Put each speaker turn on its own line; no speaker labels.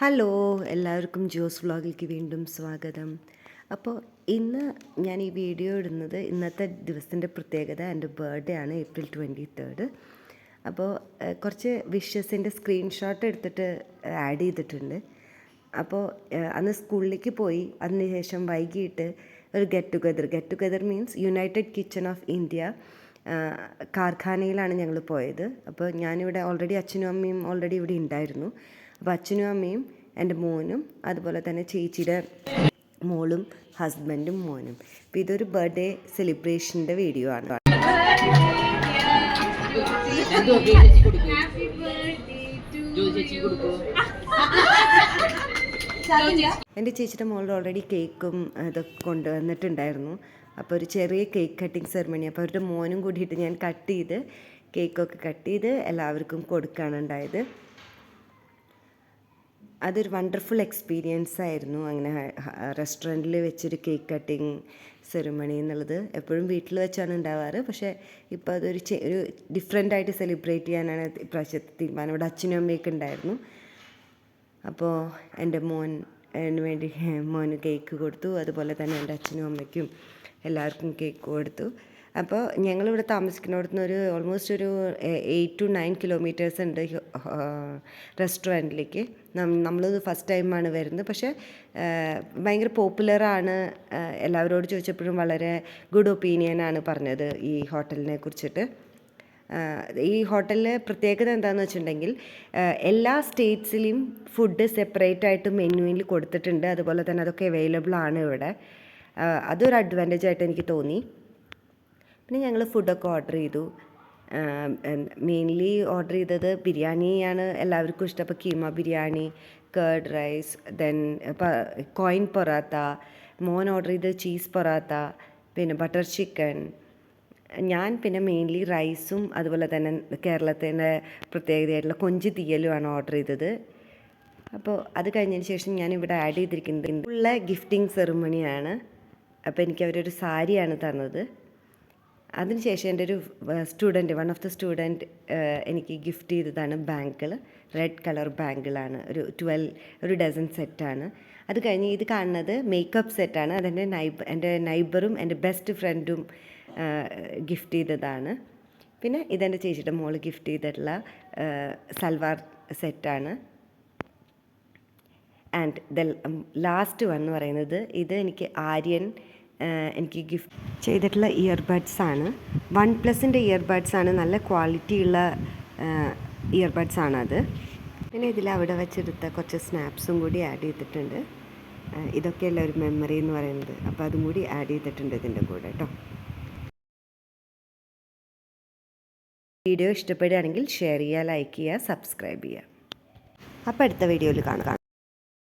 Hello, എല്ലാവർക്കും ജോസ് വ്ളോഗിലേക്ക് വീണ്ടും സ്വാഗതം. അപ്പോൾ ഇന്ന് ഞാൻ ഈ വീഡിയോ ഇടുന്നത് ഇന്നത്തെ ദിവസത്തിൻ്റെ പ്രത്യേകത എൻ്റെ ബർത്ത്ഡേ ആണ്, April 23rd. അപ്പോൾ കുറച്ച് വിഷസിൻ്റെ സ്ക്രീൻഷോട്ട് എടുത്തിട്ട് ആഡ് ചെയ്തിട്ടുണ്ട്. അപ്പോൾ അന്ന് സ്കൂളിലേക്ക് പോയി, അതിനുശേഷം വൈകിട്ട് ഒരു get together means united kitchen of India കാർഖാനയിലാണ് ഞങ്ങൾ പോയത്. അപ്പോൾ ഞാനിവിടെ ഓൾറെഡി അച്ഛനും അമ്മയും ഓൾറെഡി ഇവിടെ ഉണ്ടായിരുന്നു. അപ്പോൾ അച്ഛനും അമ്മയും എൻ്റെ മോനും അതുപോലെ തന്നെ ചേച്ചിയുടെ മോളും ഹസ്ബൻഡും മോനും. അപ്പോൾ ഇതൊരു ബർത്ത്ഡേ സെലിബ്രേഷൻ്റെ വീഡിയോ ആണ്. എൻ്റെ ചേച്ചിയുടെ മോളുടെ ഓൾറെഡി കേക്കും ഇതൊക്കെ കൊണ്ടുവന്നിട്ടുണ്ടായിരുന്നു. അപ്പോൾ ഒരു ചെറിയ കേക്ക് കട്ടിങ് സെറിമണി, അപ്പോൾ അവരുടെ മോനും കൂടിയിട്ട് ഞാൻ കേക്കൊക്കെ കട്ട് ചെയ്ത് എല്ലാവർക്കും കൊടുക്കുകയാണ് ഉണ്ടായത്. അതൊരു വണ്ടർഫുൾ എക്സ്പീരിയൻസ് ആയിരുന്നു. അങ്ങനെ റെസ്റ്റോറൻറ്റിൽ വെച്ചൊരു കേക്ക് കട്ടിങ് സെറിമണി എന്നുള്ളത് എപ്പോഴും വീട്ടിൽ വെച്ചാണ് ഉണ്ടാവാറ്. പക്ഷേ ഇപ്പോൾ അതൊരു ഒരു ഡിഫറെൻ്റായിട്ട് സെലിബ്രേറ്റ് ചെയ്യാനാണ് ഇപ്രാവശ്യത്തെ തീരുമാനം. ഇവിടെ അച്ഛനും അമ്മയൊക്കെ ഉണ്ടായിരുന്നു. അപ്പോൾ എൻ്റെ മോന് കേക്ക് കൊടുത്തു. അതുപോലെ തന്നെ എൻ്റെ അച്ഛനും അമ്മയ്ക്കും എല്ലാവർക്കും കേക്ക് കൊടുത്തു. അപ്പോൾ ഞങ്ങളിവിടെ താമസിക്കുന്നിടത്തുനിന്ന് ഒരു ഓൾമോസ്റ്റ് ഒരു 8 to 9 കിലോമീറ്റേഴ്സ് ഉണ്ട് റെസ്റ്റോറൻറ്റിലേക്ക്. നമ്മളത് ഫസ്റ്റ് ടൈമാണ് വരുന്നത്. പക്ഷേ ഭയങ്കര പോപ്പുലറാണ്. എല്ലാവരോട് ചോദിച്ചപ്പോഴും വളരെ ഗുഡ് ഒപ്പീനിയനാണ് പറഞ്ഞത് ഈ ഹോട്ടലിനെ കുറിച്ചിട്ട്. ഈ ഹോട്ടലിലെ പ്രത്യേകത എന്താണെന്ന് വെച്ചിട്ടുണ്ടെങ്കിൽ എല്ലാ സ്റ്റേറ്റ്സിലെയും ഫുഡ് സെപ്പറേറ്റ് ആയിട്ട് മെനുവിൽ കൊടുത്തിട്ടുണ്ട്. അതുപോലെ തന്നെ അതൊക്കെ അവൈലബിൾ ആണ് ഇവിടെ. അതൊരു അഡ്വാൻറ്റേജ് ആയിട്ട് എനിക്ക് തോന്നി. പിന്നെ ഞങ്ങൾ ഫുഡൊക്കെ ഓർഡർ ചെയ്തു. മെയിൻലി ഓർഡർ ചെയ്തത് ബിരിയാണിയാണ് എല്ലാവർക്കും ഇഷ്ടം. അപ്പോൾ keema biryani, curd rice, then coin porotta, മോൻ ഓർഡർ ചെയ്തത് ചീസ് പൊറാത്ത, പിന്നെ ബട്ടർ ചിക്കൻ. ഞാൻ പിന്നെ മെയിൻലി റൈസും അതുപോലെ തന്നെ കേരളത്തിൻ്റെ പ്രത്യേകതയായിട്ടുള്ള കൊഞ്ച് തീയലുമാണ് ഓർഡർ ചെയ്തത്. അപ്പോൾ അത് കഴിഞ്ഞതിന് ശേഷം ഞാനിവിടെ ആഡ് ചെയ്തിരിക്കുന്നത് ഉള്ള ഗിഫ്റ്റിംഗ് സെറിമണിയാണ്. അപ്പോൾ എനിക്ക് അവരൊരു സാരിയാണ് തന്നത്. അതിനുശേഷം എൻ്റെ ഒരു വൺ ഓഫ് ദ സ്റ്റുഡൻറ്റ് എനിക്ക് ഗിഫ്റ്റ് ചെയ്തതാണ് ബാങ്കിൾ. റെഡ് കളർ ബാങ്കിളാണ്. ഒരു ഡസൻ സെറ്റാണ്. അത് കഴിഞ്ഞ് ഇത് കാണുന്നത് മേക്കപ്പ് സെറ്റാണ്. അതെൻ്റെ എൻ്റെ നൈബറും എൻ്റെ ബെസ്റ്റ് ഫ്രണ്ടും ഗിഫ്റ്റ് ചെയ്തതാണ്. പിന്നെ ഇതെൻ്റെ ചേച്ചിയുടെ മോള് ഗിഫ്റ്റ് ചെയ്തിട്ടുള്ള സൽവാർ സെറ്റാണ്. ആൻഡ് ദ ലാസ്റ്റ് വൺ എന്ന് പറയുന്നത് ഇത് എനിക്ക് ആര്യൻ എനിക്ക് ഗിഫ്റ്റ് ചെയ്തിട്ടുള്ള ഇയർബഡ്സാണ്. OnePlusൻ്റെ ഇയർബഡ്സാണ്. നല്ല ക്വാളിറ്റിയുള്ള ഇയർബഡ്സാണത്. പിന്നെ ഇതിൽ അവിടെ വെച്ചെടുത്ത കുറച്ച് സ്നാപ്സും കൂടി ആഡ് ചെയ്തിട്ടുണ്ട്. ഇതൊക്കെയല്ല ഒരു മെമ്മറി എന്ന് പറയുന്നത്. അപ്പോൾ അതും കൂടി ആഡ് ചെയ്തിട്ടുണ്ട് ഇതിൻ്റെ കൂടെ കേട്ടോ. വീഡിയോ ഇഷ്ടപ്പെടുകയാണെങ്കിൽ ഷെയർ ചെയ്യുക, ലൈക്ക് ചെയ്യുക, സബ്സ്ക്രൈബ് ചെയ്യുക. അപ്പോൾ അടുത്ത വീഡിയോയിൽ കാണാം.